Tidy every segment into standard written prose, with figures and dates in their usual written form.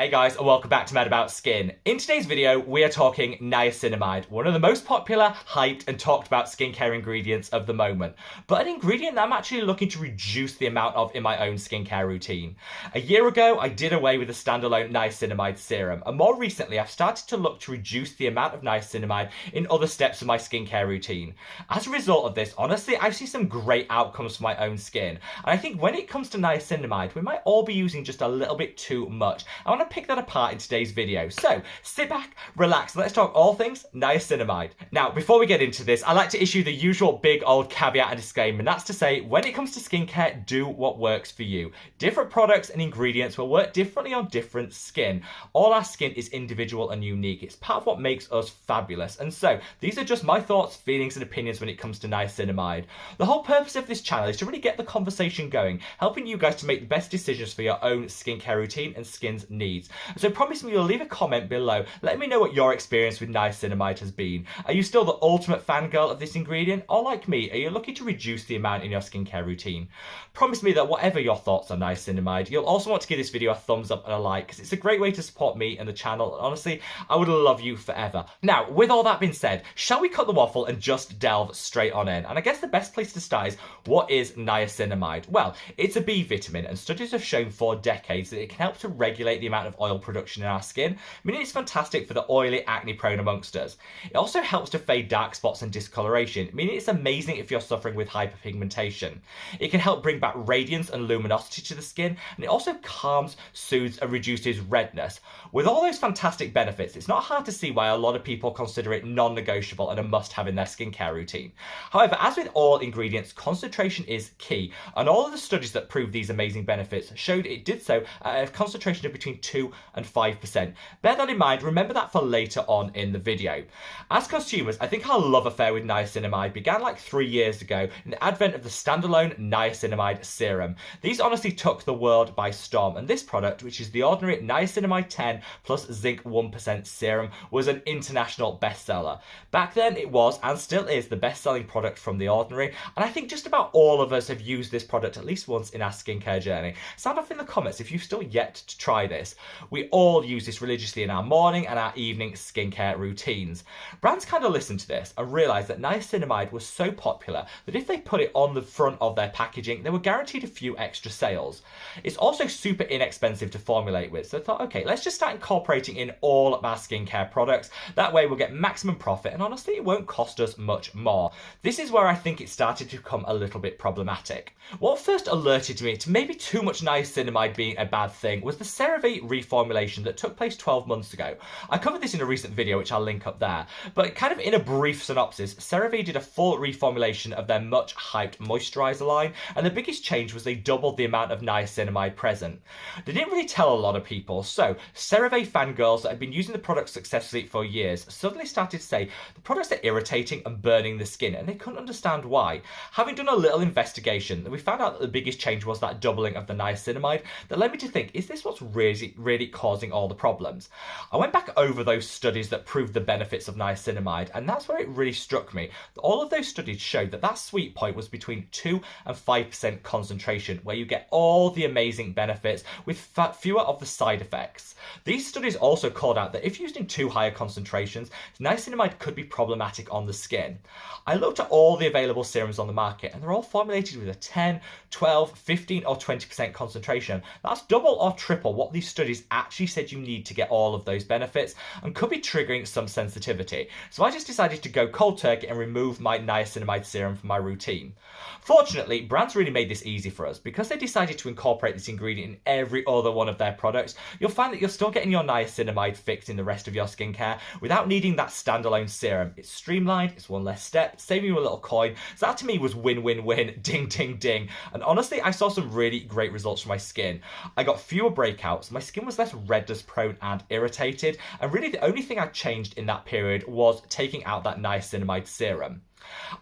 Hey guys, and welcome back to Mad About Skin. In today's video, we are talking niacinamide, one of the most popular, hyped, and talked about skincare ingredients of the moment, but an ingredient that I'm actually looking to reduce the amount of in my own skincare routine. A year ago, I did away with a standalone niacinamide serum, and more recently, I've started to look to reduce the amount of niacinamide in other steps of my skincare routine. As a result of this, honestly, I've seen some great outcomes for my own skin, and I think when it comes to niacinamide, we might all be using just a little bit too much. I want to pick that apart in today's video. So sit back, relax, and let's talk all things niacinamide. Now, before we get into this, I like to issue the usual big old caveat and disclaimer, and that's to say, when it comes to skincare, do what works for you. Different products and ingredients will work differently on different skin. All our skin is individual and unique. It's part of what makes us fabulous. And so, these are just my thoughts, feelings, and opinions when it comes to niacinamide. The whole purpose of this channel is to really get the conversation going, helping you guys to make the best decisions for your own skincare routine and skin's needs. So promise me you'll leave a comment below. Let me know what your experience with niacinamide has been. Are you still the ultimate fangirl of this ingredient? Or like me, are you looking to reduce the amount in your skincare routine? Promise me that whatever your thoughts on niacinamide, you'll also want to give this video a thumbs up and a like, because it's a great way to support me and the channel. And honestly, I would love you forever. Now, with all that being said, shall we cut the waffle and just delve straight on in? And I guess the best place to start is, what is niacinamide? Well, it's a B vitamin, and studies have shown for decades that it can help to regulate the amount of oil production in our skin, meaning it's fantastic for the oily, acne-prone amongst us. It also helps to fade dark spots and discoloration, meaning it's amazing if you're suffering with hyperpigmentation. It can help bring back radiance and luminosity to the skin, and it also calms, soothes, and reduces redness. With all those fantastic benefits, it's not hard to see why a lot of people consider it non-negotiable and a must-have in their skincare routine. However, as with all ingredients, concentration is key, and all of the studies that proved these amazing benefits showed it did so at a concentration of between 2 and 5%. Bear that in mind, remember that for later on in the video. As consumers, I think our love affair with niacinamide began like 3 years ago in the advent of the standalone niacinamide serum. These honestly took the world by storm, and this product, which is the ordinary niacinamide 10 plus zinc 1% serum, was an international bestseller. Back then it was, and still is, the best-selling product from the ordinary, and I think just about all of us have used this product at least once in our skincare journey. Sound off in the comments if you've still yet to try this. We all use this religiously in our morning and our evening skincare routines. Brands kind of listened to this and realised that niacinamide was so popular that if they put it on the front of their packaging, they were guaranteed a few extra sales. It's also super inexpensive to formulate with, so they thought, okay, let's just start incorporating in all of our skincare products. That way we'll get maximum profit, and honestly, it won't cost us much more. This is where I think it started to become a little bit problematic. What first alerted me to maybe too much niacinamide being a bad thing was the CeraVe reformulation that took place 12 months ago. I covered this in a recent video, which I'll link up there, but kind of in a brief synopsis, CeraVe did a full reformulation of their much hyped moisturiser line, and the biggest change was they doubled the amount of niacinamide present. They didn't really tell a lot of people, so CeraVe fangirls that had been using the product successfully for years suddenly started to say the products are irritating and burning the skin, and they couldn't understand why. Having done a little investigation, we found out that the biggest change was that doubling of the niacinamide that led me to think, is this what's really causing all the problems? I went back over those studies that proved the benefits of niacinamide, and that's where it really struck me. All of those studies showed that that sweet point was between 2 and 5% concentration, where you get all the amazing benefits with fewer of the side effects. These studies also called out that if used in too higher concentrations, niacinamide could be problematic on the skin. I looked at all the available serums on the market, and they're all formulated with a 10, 12, 15 or 20% concentration. That's double or triple what these studies actually said you need to get all of those benefits, and could be triggering some sensitivity. So I just decided to go cold turkey and remove my niacinamide serum from my routine. Fortunately, brands really made this easy for us. Because they decided to incorporate this ingredient in every other one of their products, you'll find that you're still getting your niacinamide fix in the rest of your skincare without needing that standalone serum. It's streamlined, it's one less step, saving you a little coin. So that to me was win-win-win, ding ding ding. And honestly, I saw some really great results for my skin. I got fewer breakouts, my skin was less redness prone and irritated, and really the only thing I changed in that period was taking out that niacinamide serum.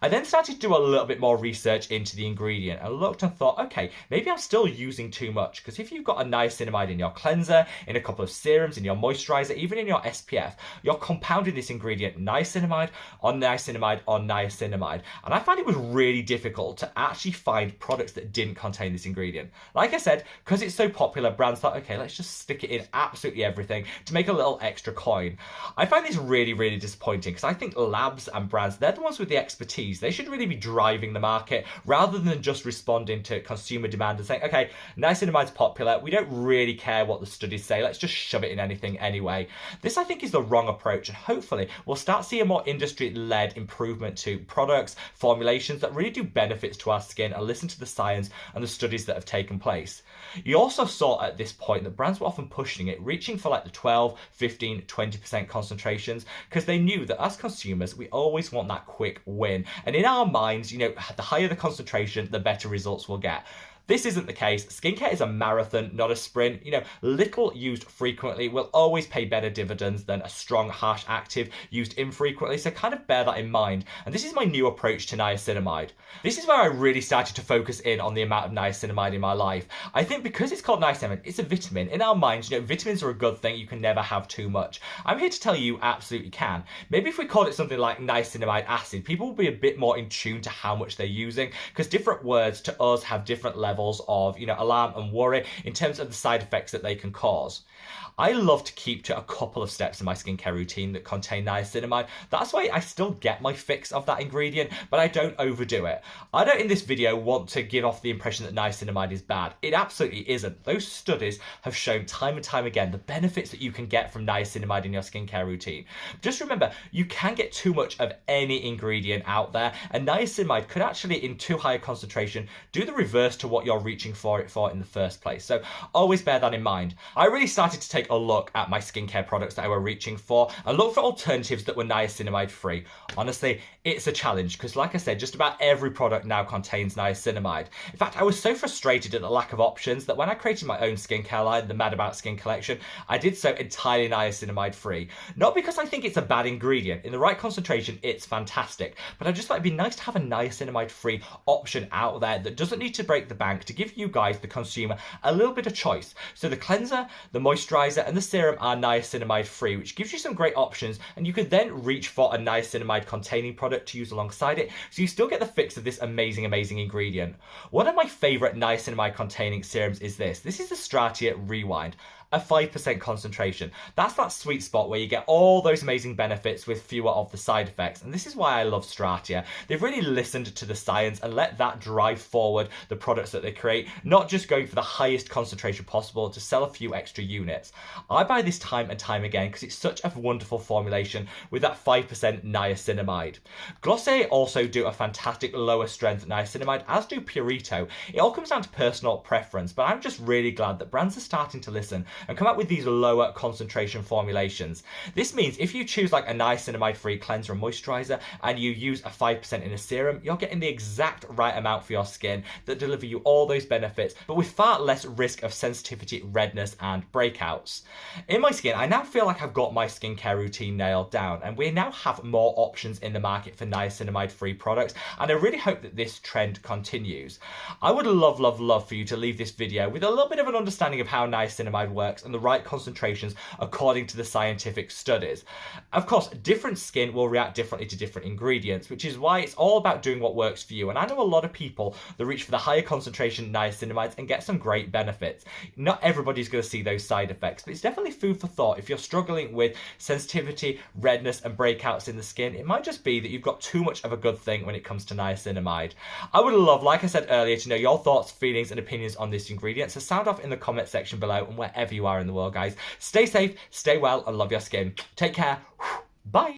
I then started to do a little bit more research into the ingredient and looked and thought, okay, maybe I'm still using too much, because if you've got a niacinamide in your cleanser, in a couple of serums, in your moisturizer, even in your SPF, you're compounding this ingredient niacinamide on niacinamide on niacinamide. And I found it was really difficult to actually find products that didn't contain this ingredient. Like I said, because it's so popular, brands thought, okay, let's just stick it in absolutely everything to make a little extra coin. I find this really, really disappointing, because I think labs and brands, they're the ones with the expertise. They should really be driving the market rather than just responding to consumer demand and saying, okay, niacinamide's popular, we don't really care what the studies say, let's just shove it in anything anyway. This, I think, is the wrong approach, and hopefully we'll start seeing a more industry-led improvement to products, formulations that really do benefits to our skin, and listen to the science and the studies that have taken place. You also saw at this point that brands were often pushing it, reaching for like the 12, 15, 20% concentrations, because they knew that as consumers, we always want that quick win. And in our minds, you know, the higher the concentration, the better results we'll get. This isn't the case. Skincare is a marathon, not a sprint. You know, little used frequently will always pay better dividends than a strong, harsh active used infrequently, so kind of bear that in mind. And this is my new approach to niacinamide. This is where I really started to focus in on the amount of niacinamide in my life. I think because it's called niacinamide, it's a vitamin. In our minds, you know, vitamins are a good thing. You can never have too much. I'm here to tell you you absolutely can. Maybe if we called it something like niacinamide acid, people will be a bit more in tune to how much they're using, because different words to us have different levels of, you know, alarm and worry in terms of the side effects that they can cause. I love to keep to a couple of steps in my skincare routine that contain niacinamide. That's why I still get my fix of that ingredient, but I don't overdo it. I don't in this video want to give off the impression that niacinamide is bad. It absolutely isn't. Those studies have shown time and time again the benefits that you can get from niacinamide in your skincare routine. Just remember, you can get too much of any ingredient out there, and niacinamide could actually, in too high a concentration, do the reverse to what you're reaching for it for in the first place. So always bear that in mind. I really started to take a look at my skincare products that I were reaching for and look for alternatives that were niacinamide free. Honestly, it's a challenge because, like I said, just about every product now contains niacinamide. In fact, I was so frustrated at the lack of options that when I created my own skincare line, the Mad About Skin collection, I did so entirely niacinamide free. Not because I think it's a bad ingredient. In the right concentration, it's fantastic. But I just thought it'd be nice to have a niacinamide free option out there that doesn't need to break the bank, to give you guys, the consumer, a little bit of choice. So the cleanser, the moisturizer, and the serum are niacinamide free, which gives you some great options, and you can then reach for a niacinamide containing product to use alongside it, so you still get the fix of this amazing ingredient. One of my favorite niacinamide containing serums is this. This is the Stratia Rewind. A 5% concentration. That's that sweet spot where you get all those amazing benefits with fewer of the side effects. And this is why I love Stratia. They've really listened to the science and let that drive forward the products that they create, not just going for the highest concentration possible to sell a few extra units. I buy this time and time again because it's such a wonderful formulation with that 5% niacinamide. Glossier also do a fantastic lower strength niacinamide, as do Purito. It all comes down to personal preference, but I'm just really glad that brands are starting to listen and come up with these lower concentration formulations. This means if you choose like a niacinamide free cleanser and moisturizer and you use a 5% in a serum, you're getting the exact right amount for your skin that deliver you all those benefits, but with far less risk of sensitivity, redness and breakouts. In my skin, I now feel like I've got my skincare routine nailed down, and we now have more options in the market for niacinamide free products, and I really hope that this trend continues. I would love for you to leave this video with a little bit of an understanding of how niacinamide works and the right concentrations according to the scientific studies. Of course, different skin will react differently to different ingredients, which is why it's all about doing what works for you. And I know a lot of people that reach for the higher concentration niacinamides and get some great benefits. Not everybody's going to see those side effects, but it's definitely food for thought. If you're struggling with sensitivity, redness and breakouts in the skin, it might just be that you've got too much of a good thing when it comes to niacinamide. I would love, like I said earlier, to know your thoughts, feelings and opinions on this ingredient, so sound off in the comment section below, and wherever you are in the world, guys. Stay safe, stay well, and love your skin. Take care. Bye.